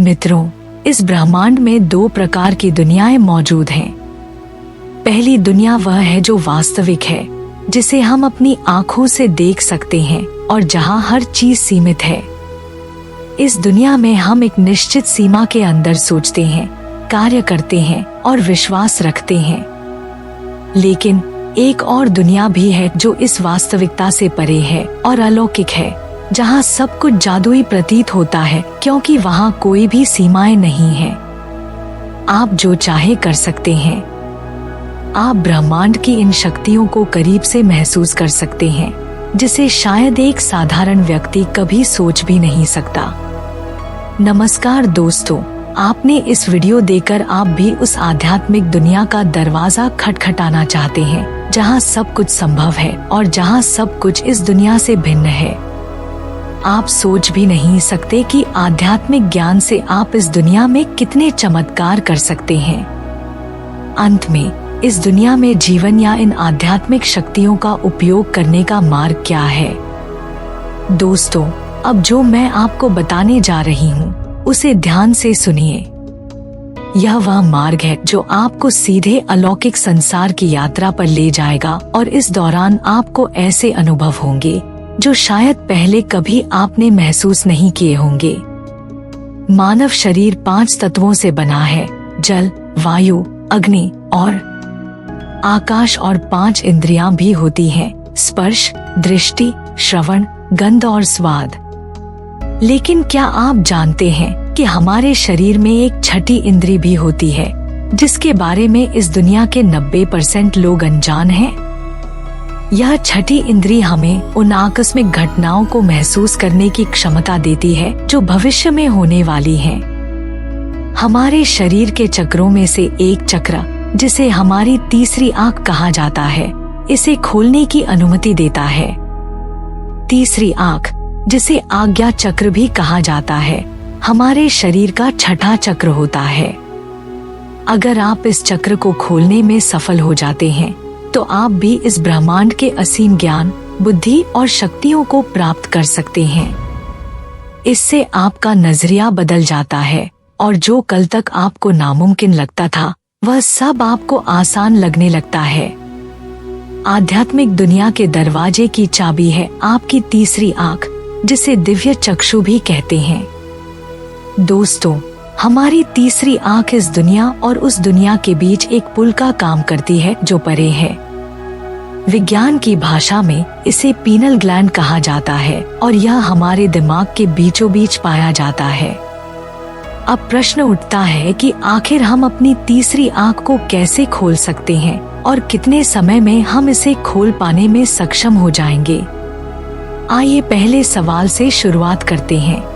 मित्रों, इस ब्रह्मांड में दो प्रकार की दुनियाएं मौजूद हैं। पहली दुनिया वह है जो वास्तविक है, जिसे हम अपनी आँखों से देख सकते हैं और जहां हर चीज सीमित है। इस दुनिया में हम एक निश्चित सीमा के अंदर सोचते हैं, कार्य करते हैं और विश्वास रखते हैं। लेकिन एक और दुनिया भी है जो इस वास्तविकता से परे है और अलौकिक है, जहां सब कुछ जादुई प्रतीत होता है, क्योंकि वहां कोई भी सीमाएं नहीं है। आप जो चाहे कर सकते हैं। आप ब्रह्मांड की इन शक्तियों को करीब से महसूस कर सकते हैं, जिसे शायद एक साधारण व्यक्ति कभी सोच भी नहीं सकता। नमस्कार दोस्तों, आपने इस वीडियो देखकर आप भी उस आध्यात्मिक दुनिया का दरवाजा खटखटाना चाहते हैं, जहां सब कुछ संभव है और जहां सब कुछ इस दुनिया से भिन्न है। आप सोच भी नहीं सकते कि आध्यात्मिक ज्ञान से आप इस दुनिया में कितने चमत्कार कर सकते हैं। अंत में इस दुनिया में जीवन या इन आध्यात्मिक शक्तियों का उपयोग करने का मार्ग क्या है? दोस्तों, अब जो मैं आपको बताने जा रही हूँ उसे ध्यान से सुनिए। यह वह मार्ग है जो आपको सीधे अलौकिक संसार की यात्रा पर ले जाएगा और इस दौरान आपको ऐसे अनुभव होंगे जो शायद पहले कभी आपने महसूस नहीं किए होंगे। मानव शरीर 5 तत्वों से बना है: जल, वायु, अग्नि और आकाश, और 5 इंद्रियां भी होती हैं: स्पर्श, दृष्टि, श्रवण, गंध और स्वाद। लेकिन क्या आप जानते हैं कि हमारे शरीर में एक छठी इंद्री भी होती है, जिसके बारे में इस दुनिया के 90% लोग अनजान हैं? यह छठी इंद्री हमें उन आकस्मिक घटनाओं को महसूस करने की क्षमता देती है जो भविष्य में होने वाली हैं। हमारे शरीर के चक्रों में से एक चक्र, जिसे हमारी तीसरी आंख कहा जाता है, इसे खोलने की अनुमति देता है। तीसरी आंख, जिसे आज्ञा चक्र भी कहा जाता है, हमारे शरीर का छठा चक्र होता है। अगर आप इस चक्र को खोलने में सफल हो जाते हैं, तो आप भी इस ब्रह्मांड के असीम ज्ञान, बुद्धि और शक्तियों को प्राप्त कर सकते हैं। इससे आपका नजरिया बदल जाता है और जो कल तक आपको नामुमकिन लगता था, वह सब आपको आसान लगने लगता है। आध्यात्मिक दुनिया के दरवाजे की चाबी है आपकी तीसरी आंख, जिसे दिव्य चक्षु भी कहते हैं। दोस्तों, हमारी तीसरी आंख इस दुनिया और उस दुनिया के बीच एक पुल का काम करती है जो परे है। विज्ञान की भाषा में इसे पीनल ग्लैंड कहा जाता है और यह हमारे दिमाग के बीचों बीच पाया जाता है। अब प्रश्न उठता है कि आखिर हम अपनी तीसरी आंख को कैसे खोल सकते हैं और कितने समय में हम इसे खोल पाने में सक्षम हो जाएंगे। आइए पहले सवाल से शुरुआत करते हैं।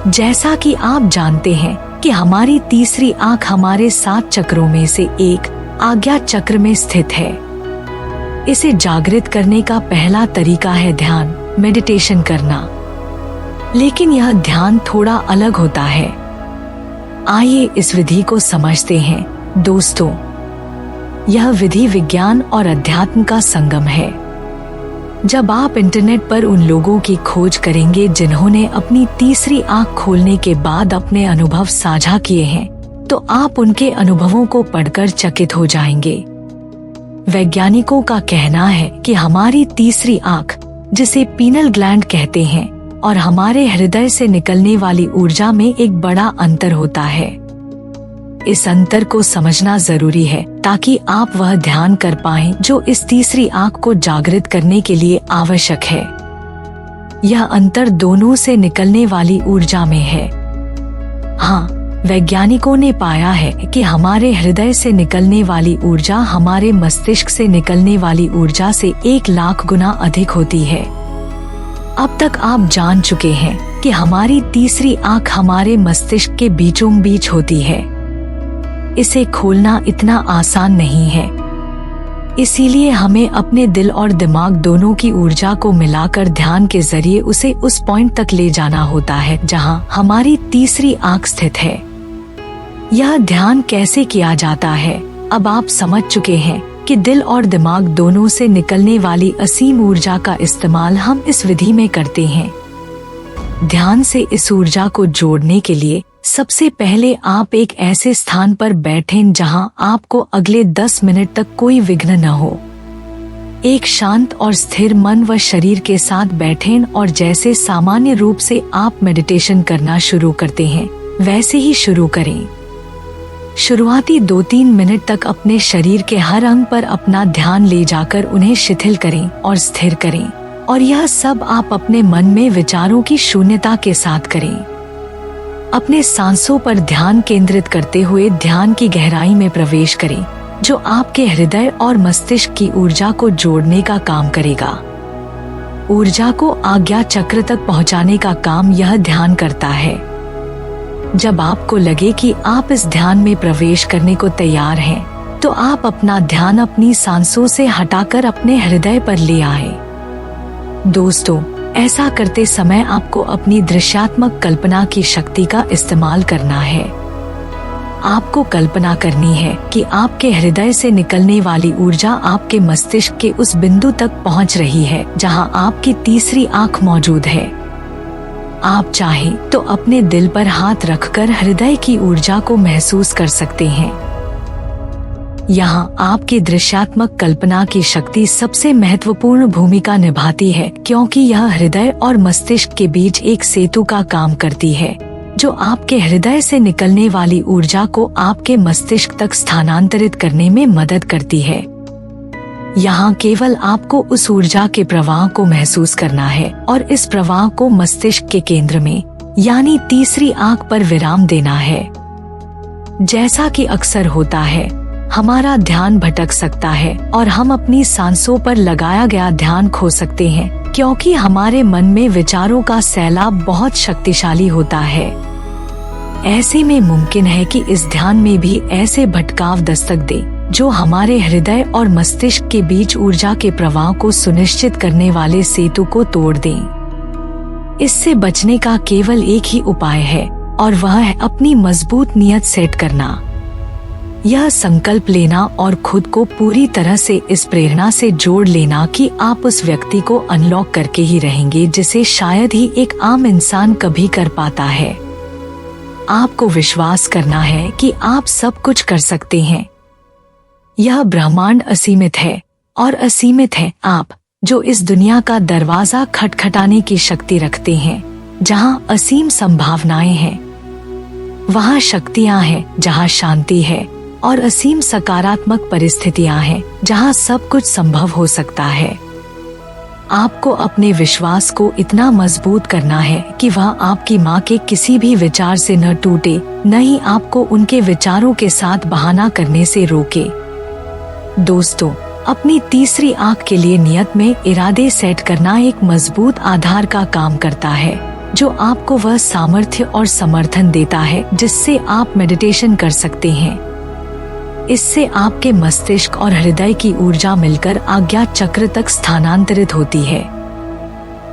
जैसा कि आप जानते हैं कि हमारी तीसरी आंख हमारे 7 चक्रों में से एक आज्ञा चक्र में स्थित है। इसे जागृत करने का पहला तरीका है ध्यान, मेडिटेशन करना। लेकिन यह ध्यान थोड़ा अलग होता है। आइए इस विधि को समझते हैं। दोस्तों, यह विधि विज्ञान और अध्यात्म का संगम है। जब आप इंटरनेट पर उन लोगों की खोज करेंगे जिन्होंने अपनी तीसरी आंख खोलने के बाद अपने अनुभव साझा किए हैं, तो आप उनके अनुभवों को पढ़कर चकित हो जाएंगे। वैज्ञानिकों का कहना है कि हमारी तीसरी आंख, जिसे पीनल ग्लैंड कहते हैं, और हमारे हृदय से निकलने वाली ऊर्जा में एक बड़ा अंतर होता है। इस अंतर को समझना जरूरी है ताकि आप वह ध्यान कर पाएं जो इस तीसरी आंख को जागृत करने के लिए आवश्यक है। यह अंतर दोनों से निकलने वाली ऊर्जा में है। हाँ, वैज्ञानिकों ने पाया है कि हमारे हृदय से निकलने वाली ऊर्जा हमारे मस्तिष्क से निकलने वाली ऊर्जा से 1,00,000 गुना अधिक होती है। अब तक आप जान चुके हैं कि हमारी तीसरी आंख हमारे मस्तिष्क के बीचों बीच होती है। इसे खोलना इतना आसान नहीं है। इसीलिए हमें अपने दिल और दिमाग दोनों की ऊर्जा को मिलाकर ध्यान के जरिए उसे उस पॉइंट तक ले जाना होता है जहां हमारी तीसरी आंख स्थित है। यह ध्यान कैसे किया जाता है, अब आप समझ चुके हैं कि दिल और दिमाग दोनों से निकलने वाली असीम ऊर्जा का इस्तेमाल हम इस विधि में करते हैं। ध्यान से इस ऊर्जा को जोड़ने के लिए सबसे पहले आप एक ऐसे स्थान पर बैठें जहां आपको अगले 10 मिनट तक कोई विघ्न न हो। एक शांत और स्थिर मन व शरीर के साथ बैठें और जैसे सामान्य रूप से आप मेडिटेशन करना शुरू करते हैं वैसे ही शुरू करें। शुरुआती 2-3 मिनट तक अपने शरीर के हर अंग पर अपना ध्यान ले जाकर उन्हें शिथिल करें और स्थिर करें, और यह सब आप अपने मन में विचारों की शून्यता के साथ करें। अपने सांसों पर ध्यान केंद्रित करते हुए ध्यान की गहराई में प्रवेश करें, जो आपके हृदय और मस्तिष्क की ऊर्जा को जोड़ने का काम करेगा। ऊर्जा को आज्ञा चक्र तक पहुंचाने का काम यह ध्यान करता है। जब आपको लगे कि आप इस ध्यान में प्रवेश करने को तैयार हैं, तो आप अपना ध्यान अपनी सांसों से हटाकर अपने हृदय पर ले आए। दोस्तों, ऐसा करते समय आपको अपनी दृश्यात्मक कल्पना की शक्ति का इस्तेमाल करना है। आपको कल्पना करनी है कि आपके हृदय से निकलने वाली ऊर्जा आपके मस्तिष्क के उस बिंदु तक पहुंच रही है जहां आपकी तीसरी आंख मौजूद है। आप चाहें तो अपने दिल पर हाथ रखकर हृदय की ऊर्जा को महसूस कर सकते हैं। यहाँ आपकी दृश्यात्मक कल्पना की शक्ति सबसे महत्वपूर्ण भूमिका निभाती है, क्योंकि यह हृदय और मस्तिष्क के बीच एक सेतु का काम करती है, जो आपके हृदय से निकलने वाली ऊर्जा को आपके मस्तिष्क तक स्थानांतरित करने में मदद करती है। यहाँ केवल आपको उस ऊर्जा के प्रवाह को महसूस करना है और इस प्रवाह को मस्तिष्क के केंद्र में यानी तीसरी आंख पर विराम देना है। जैसा कि अक्सर होता है, हमारा ध्यान भटक सकता है और हम अपनी सांसों पर लगाया गया ध्यान खो सकते हैं, क्योंकि हमारे मन में विचारों का सैलाब बहुत शक्तिशाली होता है। ऐसे में मुमकिन है कि इस ध्यान में भी ऐसे भटकाव दस्तक दे जो हमारे हृदय और मस्तिष्क के बीच ऊर्जा के प्रवाह को सुनिश्चित करने वाले सेतु को तोड़ दें। इससे बचने का केवल एक ही उपाय है, और वह है अपनी मजबूत नियत सेट करना। यह संकल्प लेना और खुद को पूरी तरह से इस प्रेरणा से जोड़ लेना कि आप उस व्यक्ति को अनलॉक करके ही रहेंगे जिसे शायद ही एक आम इंसान कभी कर पाता है। आपको विश्वास करना है कि आप सब कुछ कर सकते हैं। यह ब्रह्मांड असीमित है और असीमित है आप, जो इस दुनिया का दरवाजा खटखटाने की शक्ति रखते हैं। जहाँ असीम संभावनाएं हैं, वहाँ शक्तियाँ हैं। जहाँ शांति है और असीम सकारात्मक परिस्थितियाँ हैं, जहाँ सब कुछ संभव हो सकता है। आपको अपने विश्वास को इतना मजबूत करना है कि वह आपकी माँ के किसी भी विचार से न टूटे, न ही आपको उनके विचारों के साथ बहाना करने से रोके। दोस्तों, अपनी तीसरी आंख के लिए नियत में इरादे सेट करना एक मजबूत आधार का काम करता है, जो आपको वह सामर्थ्य और समर्थन देता है जिससे आप मेडिटेशन कर सकते हैं। इससे आपके मस्तिष्क और हृदय की ऊर्जा मिलकर आज्ञा चक्र तक स्थानांतरित होती है।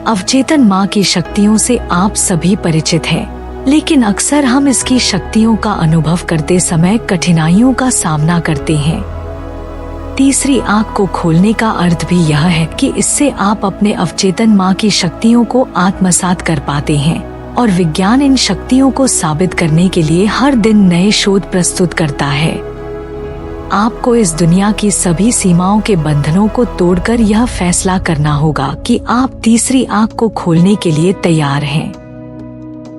अवचेतन माँ की शक्तियों से आप सभी परिचित हैं, लेकिन अक्सर हम इसकी शक्तियों का अनुभव करते समय कठिनाइयों का सामना करते हैं। तीसरी आंख को खोलने का अर्थ भी यह है कि इससे आप अपने अवचेतन माँ की शक्तियों को आत्मसात कर पाते हैं, और विज्ञान इन शक्तियों को साबित करने के लिए हर दिन नए शोध प्रस्तुत करता है। आपको इस दुनिया की सभी सीमाओं के बंधनों को तोड़कर यह फैसला करना होगा कि आप तीसरी आंख को खोलने के लिए तैयार हैं।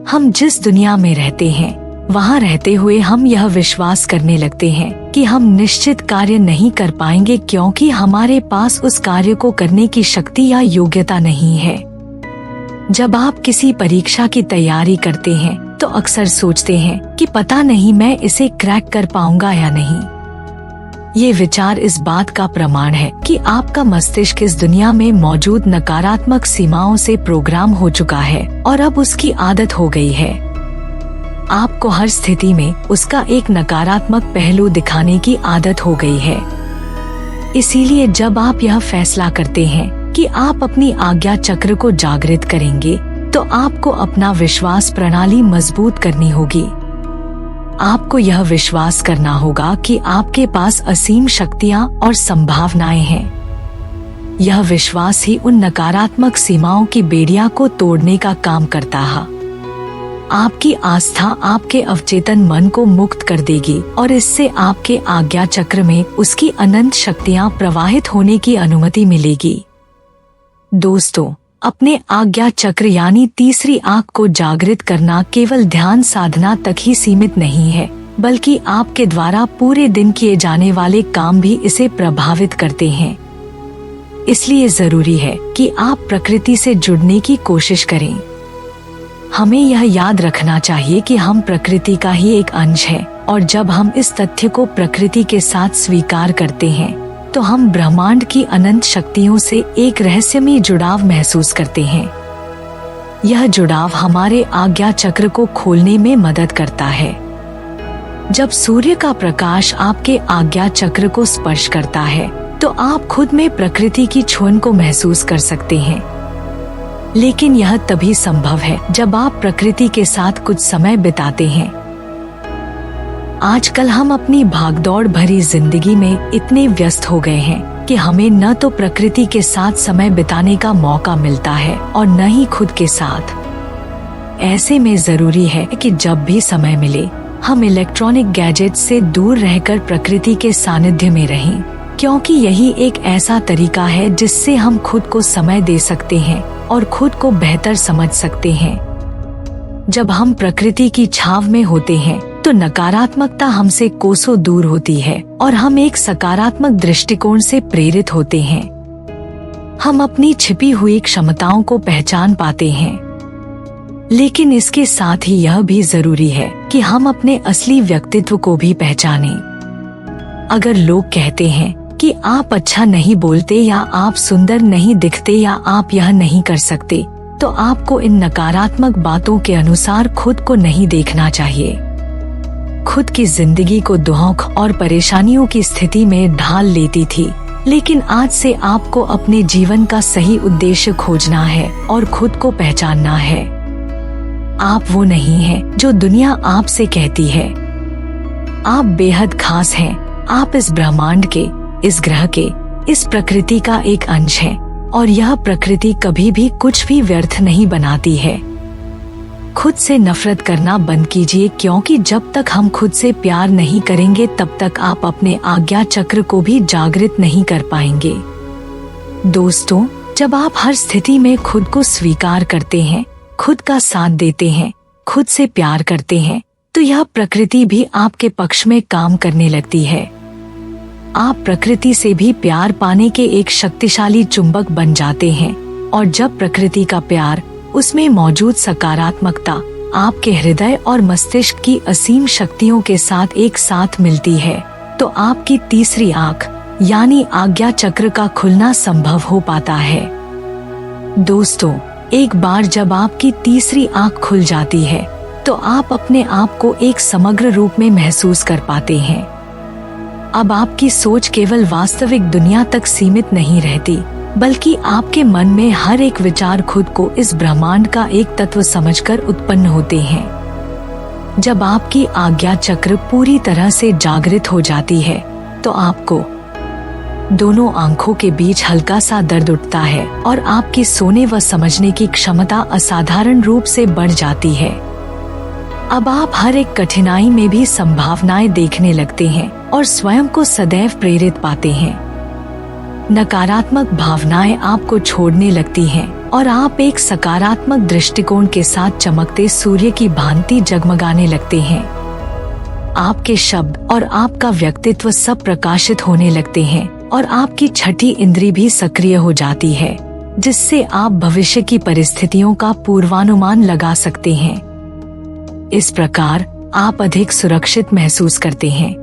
हम जिस दुनिया में रहते हैं, वहाँ रहते हुए हम यह विश्वास करने लगते हैं कि हम निश्चित कार्य नहीं कर पाएंगे, क्योंकि हमारे पास उस कार्य को करने की शक्ति या योग्यता नहीं है। जब आप किसी परीक्षा की तैयारी करते हैं तो अक्सर सोचते हैं कि पता नहीं मैं इसे क्रैक कर पाऊंगा या नहीं। ये विचार इस बात का प्रमाण है कि आपका मस्तिष्क इस दुनिया में मौजूद नकारात्मक सीमाओं से प्रोग्राम हो चुका है और अब उसकी आदत हो गई है। आपको हर स्थिति में उसका एक नकारात्मक पहलू दिखाने की आदत हो गई है। इसीलिए जब आप यह फैसला करते हैं कि आप अपनी आज्ञा चक्र को जागृत करेंगे, तो आपको अपना विश्वास प्रणाली मजबूत करनी होगी। आपको यह विश्वास करना होगा कि आपके पास असीम शक्तियाँ और संभावनाएं हैं। यह विश्वास ही उन नकारात्मक सीमाओं की बेड़िया को तोड़ने का काम करता है। आपकी आस्था आपके अवचेतन मन को मुक्त कर देगी और इससे आपके आज्ञा चक्र में उसकी अनंत शक्तियाँ प्रवाहित होने की अनुमति मिलेगी। दोस्तों, अपने आज्ञा चक्र यानी तीसरी आँख को जागृत करना केवल ध्यान साधना तक ही सीमित नहीं है, बल्कि आपके द्वारा पूरे दिन किए जाने वाले काम भी इसे प्रभावित करते हैं। इसलिए जरूरी है कि आप प्रकृति से जुड़ने की कोशिश करें। हमें यह याद रखना चाहिए कि हम प्रकृति का ही एक अंश हैं, और जब हम इस तथ्य को प्रकृति के साथ स्वीकार करते हैं तो हम ब्रह्मांड की अनंत शक्तियों से एक रहस्यमय जुड़ाव महसूस करते हैं। यह जुड़ाव हमारे आज्ञा चक्र को खोलने में मदद करता है। जब सूर्य का प्रकाश आपके आज्ञा चक्र को स्पर्श करता है तो आप खुद में प्रकृति की छुअन को महसूस कर सकते हैं। लेकिन यह तभी संभव है जब आप प्रकृति के साथ कुछ समय बिताते हैं। आजकल हम अपनी भागदौड़ भरी जिंदगी में इतने व्यस्त हो गए हैं कि हमें न तो प्रकृति के साथ समय बिताने का मौका मिलता है और न ही खुद के साथ। ऐसे में जरूरी है कि जब भी समय मिले हम इलेक्ट्रॉनिक गैजेट्स से दूर रहकर प्रकृति के सानिध्य में रहें, क्योंकि यही एक ऐसा तरीका है जिससे हम खुद को समय दे सकते हैं और खुद को बेहतर समझ सकते हैं। जब हम प्रकृति की छाव में होते हैं तो नकारात्मकता हमसे कोसों दूर होती है और हम एक सकारात्मक दृष्टिकोण से प्रेरित होते हैं। हम अपनी छिपी हुई क्षमताओं को पहचान पाते हैं। लेकिन इसके साथ ही यह भी जरूरी है कि हम अपने असली व्यक्तित्व को भी पहचानें। अगर लोग कहते हैं कि आप अच्छा नहीं बोलते या आप सुंदर नहीं दिखते या आप यह नहीं कर सकते, तो आपको इन नकारात्मक बातों के अनुसार खुद को नहीं देखना चाहिए। खुद की जिंदगी को दुख और परेशानियों की स्थिति में ढाल लेती थी, लेकिन आज से आपको अपने जीवन का सही उद्देश्य खोजना है और खुद को पहचानना है। आप वो नहीं हैं जो दुनिया आपसे कहती है। आप बेहद खास हैं। आप इस ब्रह्मांड के, इस ग्रह के, इस प्रकृति का एक अंश है और यह प्रकृति कभी भी कुछ भी व्यर्थ नहीं बनाती है। खुद से नफरत करना बंद कीजिए, क्योंकि जब तक हम खुद से प्यार नहीं करेंगे तब तक आप अपने आज्ञा चक्र को भी जागृत नहीं कर पाएंगे। दोस्तों, जब आप हर स्थिति में खुद को स्वीकार करते हैं, खुद का साथ देते हैं, खुद से प्यार करते हैं, तो यह प्रकृति भी आपके पक्ष में काम करने लगती है। आप प्रकृति से भी प्यार पाने के एक शक्तिशाली चुंबक बन जाते हैं, और जब प्रकृति का प्यार, उसमें मौजूद सकारात्मकता आपके हृदय और मस्तिष्क की असीम शक्तियों के साथ एक साथ मिलती है, तो आपकी तीसरी आँख यानी आज्ञा चक्र का खुलना संभव हो पाता है। दोस्तों, एक बार जब आपकी तीसरी आँख खुल जाती है तो आप अपने आप को एक समग्र रूप में महसूस कर पाते हैं। अब आपकी सोच केवल वास्तविक दुनिया तक सीमित नहीं रहती, बल्कि आपके मन में हर एक विचार खुद को इस ब्रह्मांड का एक तत्व समझकर उत्पन्न होते हैं। जब आपकी आज्ञा चक्र पूरी तरह से जागृत हो जाती है तो आपको दोनों आंखों के बीच हल्का सा दर्द उठता है और आपकी सोने व समझने की क्षमता असाधारण रूप से बढ़ जाती है। अब आप हर एक कठिनाई में भी संभावनाएं देखने लगते हैं और स्वयं को सदैव प्रेरित पाते हैं। नकारात्मक भावनाएं आपको छोड़ने लगती हैं और आप एक सकारात्मक दृष्टिकोण के साथ चमकते सूर्य की भांति जगमगाने लगते हैं। आपके शब्द और आपका व्यक्तित्व सब प्रकाशित होने लगते हैं और आपकी छठी इंद्री भी सक्रिय हो जाती है, जिससे आप भविष्य की परिस्थितियों का पूर्वानुमान लगा सकते हैं। इस प्रकार आप अधिक सुरक्षित महसूस करते हैं।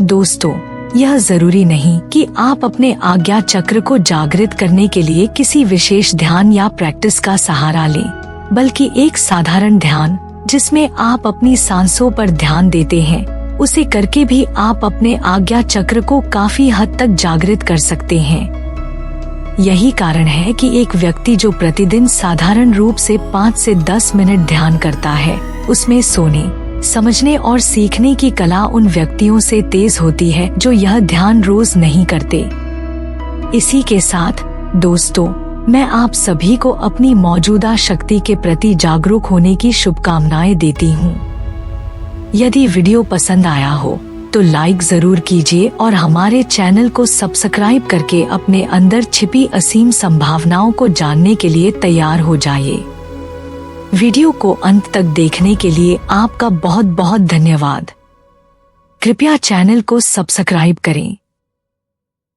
दोस्तों, यह जरूरी नहीं कि आप अपने आज्ञा चक्र को जागृत करने के लिए किसी विशेष ध्यान या प्रैक्टिस का सहारा लें, बल्कि एक साधारण ध्यान जिसमें आप अपनी सांसों पर ध्यान देते हैं, उसे करके भी आप अपने आज्ञा चक्र को काफी हद तक जागृत कर सकते हैं। यही कारण है कि एक व्यक्ति जो प्रतिदिन साधारण रूप से 5 से 10 मिनट ध्यान करता है, उसमें सोने, समझने और सीखने की कला उन व्यक्तियों से तेज होती है जो यह ध्यान रोज नहीं करते। इसी के साथ दोस्तों, मैं आप सभी को अपनी मौजूदा शक्ति के प्रति जागरूक होने की शुभकामनाएं देती हूँ। यदि वीडियो पसंद आया हो तो लाइक जरूर कीजिए और हमारे चैनल को सब्सक्राइब करके अपने अंदर छिपी असीम संभावनाओं को जानने के लिए तैयार हो जाइए। वीडियो को अंत तक देखने के लिए आपका बहुत बहुत धन्यवाद। कृपया चैनल को सब्सक्राइब करें।